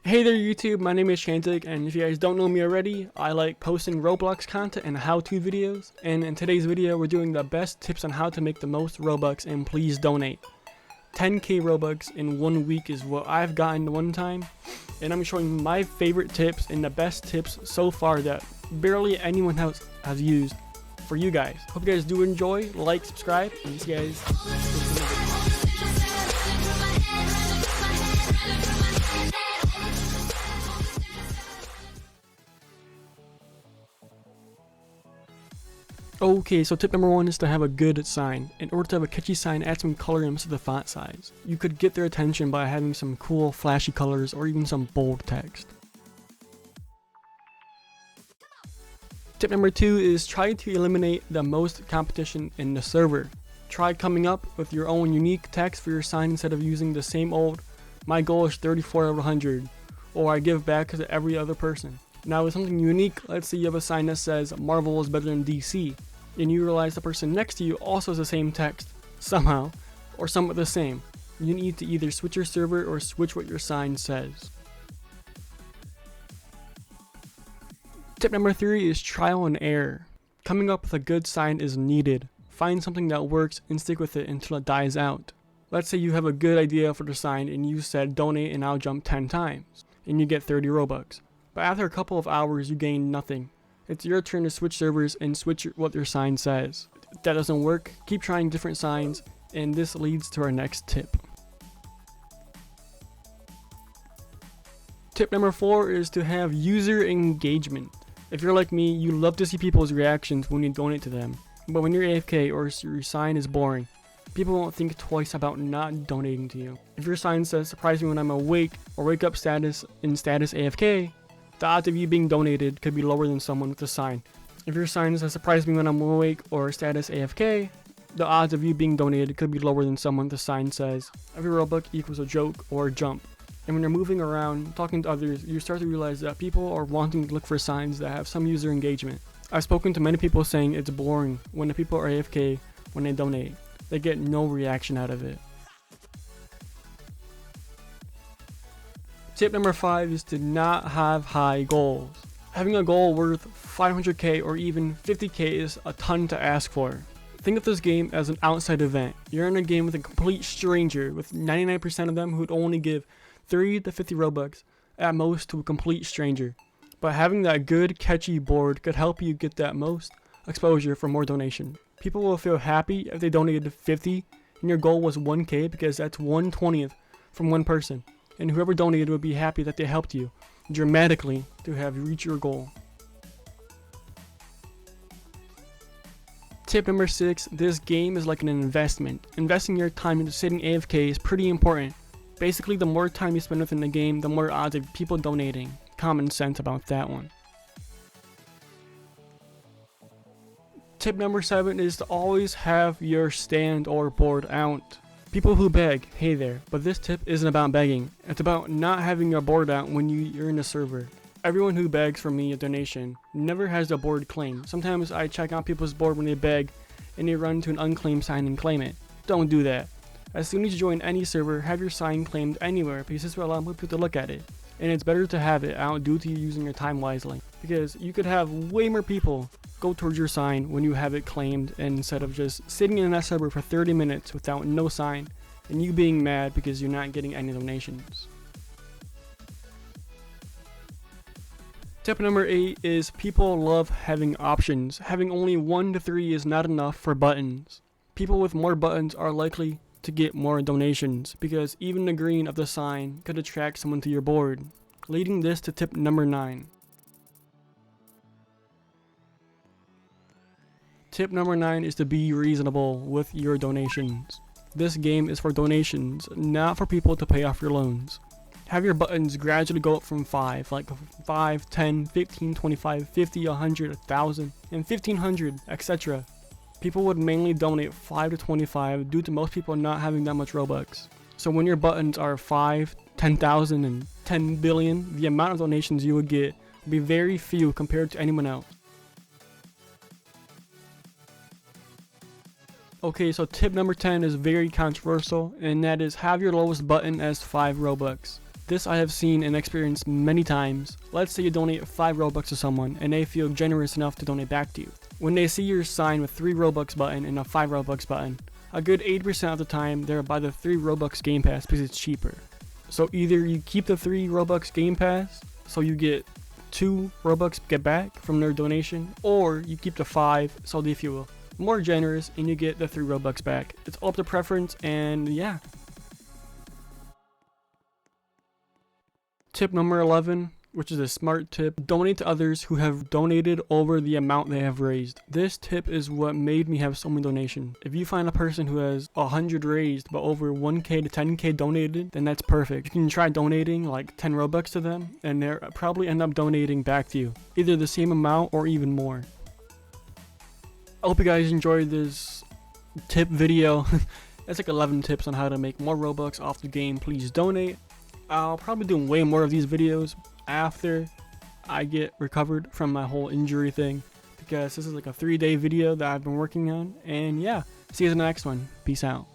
Hey there YouTube, my name is Transic, and if you guys don't know me already, I like posting Roblox content and how-to videos, and in today's video we're doing the best tips on how to make the most Robux, and please donate. 10k Robux in 1 week is what I've gotten one time, and I'm showing my favorite tips and the best tips so far that barely anyone else has used for you guys. Hope you guys do enjoy, like, subscribe, and see you guys. Okay, so tip number 1 is to have a good sign. In order to have a catchy sign, add some color into the font size. You could get their attention by having some cool flashy colors or even some bold text. Tip number 2 is try to eliminate the most competition in the server. Try coming up with your own unique text for your sign instead of using the same old, "My goal is 34 out of 100, or I give back to every other person." Now with something unique, let's say you have a sign that says Marvel is better than DC, and you realize the person next to you also has the same text, somehow, or somewhat the same. You need to either switch your server or switch what your sign says. Tip number 3 is trial and error. Coming up with a good sign is needed. Find something that works and stick with it until it dies out. Let's say you have a good idea for the sign and you said donate and I'll jump 10 times, and you get 30 Robux. But after a couple of hours you gain nothing. It's your turn to switch servers and switch what your sign says. If that doesn't work, keep trying different signs, and this leads to our next tip. Tip number 4 is to have user engagement. If you're like me, you love to see people's reactions when you donate to them. But when you're AFK or your sign is boring, people won't think twice about not donating to you. If your sign says surprise me when I'm awake or wake up status in status AFK, the odds of you being donated could be lower than someone with a sign. If your sign says surprise me when I'm awake or status AFK, the odds of you being donated could be lower than someone with a sign says every Robux equals a joke or a jump. And when you're moving around, talking to others, you start to realize that people are wanting to look for signs that have some user engagement. I've spoken to many people saying it's boring when the people are AFK when they donate. They get no reaction out of it. Tip number 5 is to not have high goals. Having a goal worth 500k or even 50k is a ton to ask for. Think of this game as an outside event. You're in a game with a complete stranger, with 99% of them who'd only give 30 to 50 Robux at most to a complete stranger. But having that good catchy board could help you get that most exposure for more donation. People will feel happy if they donated 50 and your goal was 1k, because that's 1/20th from one person. And whoever donated would be happy that they helped you dramatically to have reached your goal. Tip number 6, this game is like an investment. Investing your time into sitting AFK is pretty important. Basically, the more time you spend within the game, the more odds of people donating. Common sense about that one. Tip number 7 is to always have your stand or board out. People who beg, hey there, but this tip isn't about begging. It's about not having your board out when you're in a server. Everyone who begs from me a donation never has their board claimed. Sometimes I check out people's board when they beg and they run to an unclaimed sign and claim it. Don't do that. As soon as you join any server, have your sign claimed anywhere, because this will allow people to look at it. And it's better to have it out due to you using your time wisely, because you could have way more people go towards your sign when you have it claimed, instead of just sitting in that server for 30 minutes without no sign and you being mad because you're not getting any donations. Tip number 8 is people love having options. Having only 1 to 3 is not enough for buttons. People with more buttons are likely to get more donations, because even the green of the sign could attract someone to your board, leading this to tip number 9. Tip number 9 is to be reasonable with your donations. This game is for donations, not for people to pay off your loans. Have your buttons gradually go up from 5, like 5, 10, 15, 25, 50, 100, 1,000, and 1,500, etc. People would mainly donate 5 to 25 due to most people not having that much Robux. So when your buttons are 5, 10,000, and 10 billion, the amount of donations you would get would be very few compared to anyone else. Okay, so tip number 10 is very controversial, and that is have your lowest button as 5 Robux. This I have seen and experienced many times. Let's say you donate 5 Robux to someone and they feel generous enough to donate back to you. When they see your sign with 3 Robux button and a 5 Robux button, a good 80% of the time they'll buy the 3 Robux Game Pass because it's cheaper. So either you keep the 3 Robux Game Pass so you get 2 Robux get back from their donation, or you keep the 5 so they feel more generous and you get the 3 Robux back. It's all up to preference, and yeah. Tip number 11, which is a smart tip: donate to others who have donated over the amount they have raised. This tip is what made me have so many donations. If you find a person who has 100 raised but over 1k to 10k donated, then that's perfect. You can try donating like 10 Robux to them and they'll probably end up donating back to you, either the same amount or even more. I hope you guys enjoyed this tip video. It's like 11 tips on how to make more Robux off the game. Please donate. I'll probably do way more of these videos after I get recovered from my whole injury thing, because this is like a 3-day video that I've been working on. And yeah, see you in the next one. Peace out.